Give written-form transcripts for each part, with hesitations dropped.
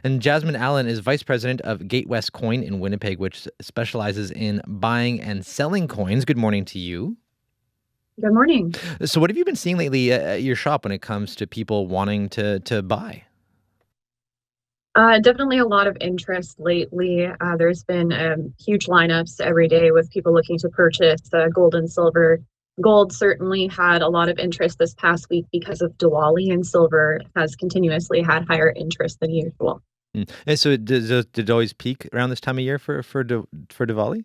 And Jasmine Allen is vice president of Gatewest Coin in Winnipeg, which specializes in buying and selling coins. Good morning to you. Good morning. So, what have you been seeing lately at your shop when it comes to people wanting to buy? Definitely a lot of interest lately. There's been huge lineups every day with people looking to purchase gold and silver. Gold certainly had a lot of interest this past week because of Diwali, and silver has continuously had higher interest than usual. And so, did it always peak around this time of year for Diwali?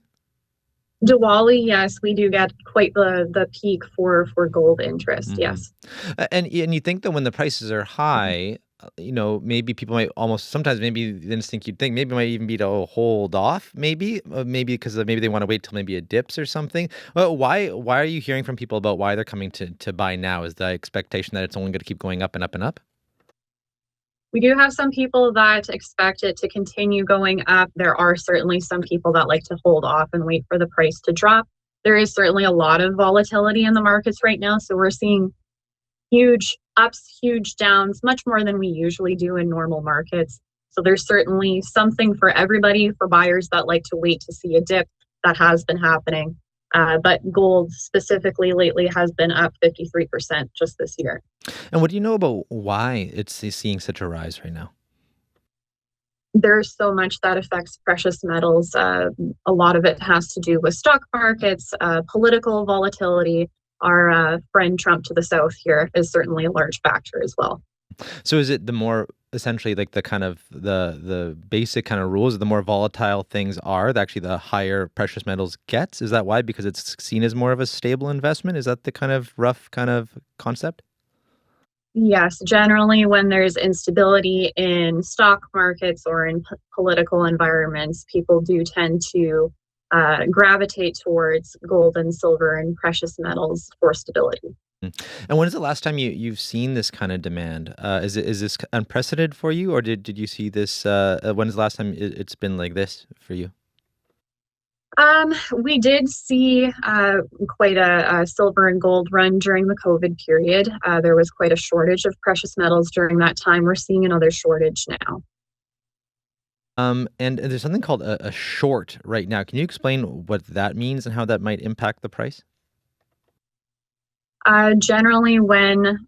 Diwali, yes, we do get quite the peak for gold interest. hmm Yes. And you think that when the prices are high, maybe people might almost sometimes maybe the instinct you'd think maybe it might even be to hold off, maybe because maybe they want to wait till maybe it dips or something. Well, why are you hearing from people about why they're coming to buy now? Is the expectation that it's only going to keep going up and up and up? We do have some people that expect it to continue going up. There are certainly some people that like to hold off and wait for the price to drop. There is certainly a lot of volatility in the markets right now. So we're seeing huge ups, huge downs, much more than we usually do in normal markets. So there's certainly something for everybody, for buyers that like to wait to see a dip. That has been happening. But gold specifically lately has been up 53% just this year. And what do you know about why it's seeing such a rise right now? There's so much that affects precious metals. A lot of it has to do with stock markets, political volatility. Our friend Trump to the south here is certainly a large factor as well. So is it the more essentially like the kind of the basic kind of rules, the more volatile things are, actually the higher precious metals gets? Is that why? Because it's seen as more of a stable investment? Is that the kind of rough kind of concept? Yes, generally, when there's instability in stock markets or in political environments, people do tend to gravitate towards gold and silver and precious metals for stability. And when is the last time you've seen this kind of demand? Is this unprecedented for you, or did you see this? When is the last time it's been like this for you? We did see quite a silver and gold run during the COVID period. There was quite a shortage of precious metals during that time. We're seeing another shortage now. And there's something called a short right now. Can you explain what that means and how that might impact the price? Generally, when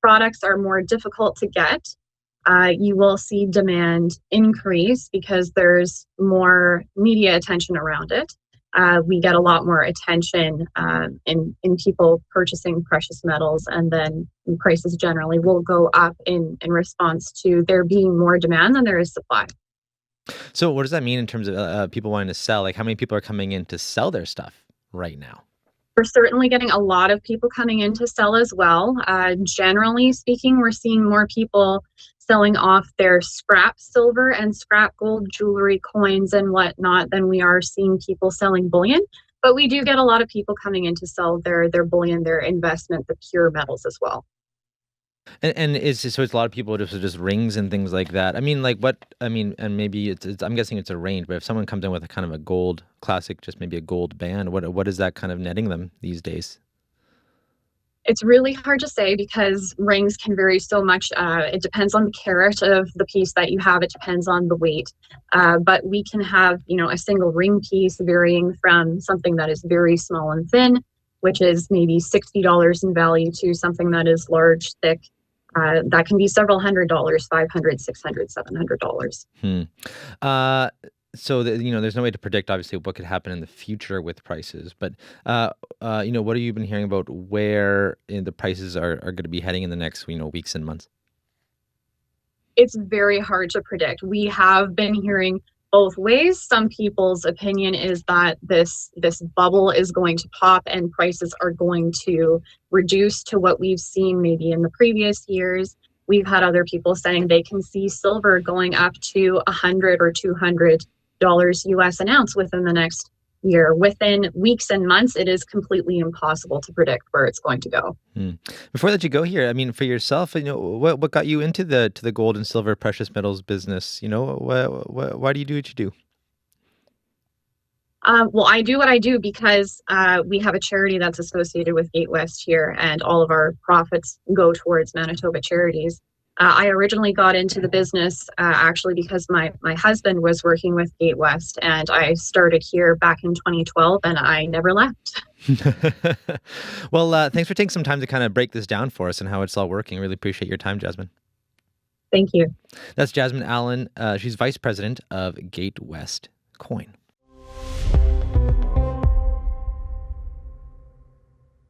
products are more difficult to get, you will see demand increase because there's more media attention around it. We get a lot more attention in people purchasing precious metals, and then prices generally will go up in response to there being more demand than there is supply. So what does that mean in terms of people wanting to sell? Like how many people are coming in to sell their stuff right now? We're certainly getting a lot of people coming in to sell as well. Generally speaking, we're seeing more people selling off their scrap silver and scrap gold jewelry, coins, and whatnot than we are seeing people selling bullion. But we do get a lot of people coming in to sell their bullion, their investment, the pure metals as well. And it's a lot of people just rings and things like that. I mean, like what I mean, and maybe it's I'm guessing it's a range. But if someone comes in with a kind of a gold classic, just maybe a gold band, what is that kind of netting them these days? It's really hard to say because rings can vary so much. It depends on the carat of the piece that you have. It depends on the weight. But we can have, a single ring piece varying from something that is very small and thin, which is maybe $60 in value, to something that is large, thick. That can be several $100s, $500, $600, $700. Hmm. Uh, so there's no way to predict obviously what could happen in the future with prices. But what have you been hearing about where the prices are going to be heading in the next weeks and months? It's very hard to predict. We have been hearing both ways. Some people's opinion is that this bubble is going to pop and prices are going to reduce to what we've seen maybe in the previous years. We've had other people saying they can see silver going up to 100 or $200 US an ounce within the next year. Within weeks and months, it is completely impossible to predict where it's going to go. Hmm. Before that you go here, I mean, for yourself, what got you into the gold and silver precious metals business? Why do you do what you do? Well, I do what I do because we have a charity that's associated with Gatewest here, and all of our profits go towards Manitoba charities. I originally got into the business actually because my husband was working with Gatewest, and I started here back in 2012, and I never left. Well, thanks for taking some time to kind of break this down for us and how it's all working. Really appreciate your time, Jasmine. Thank you. That's Jasmine Allen. She's vice president of Gatewest Coin.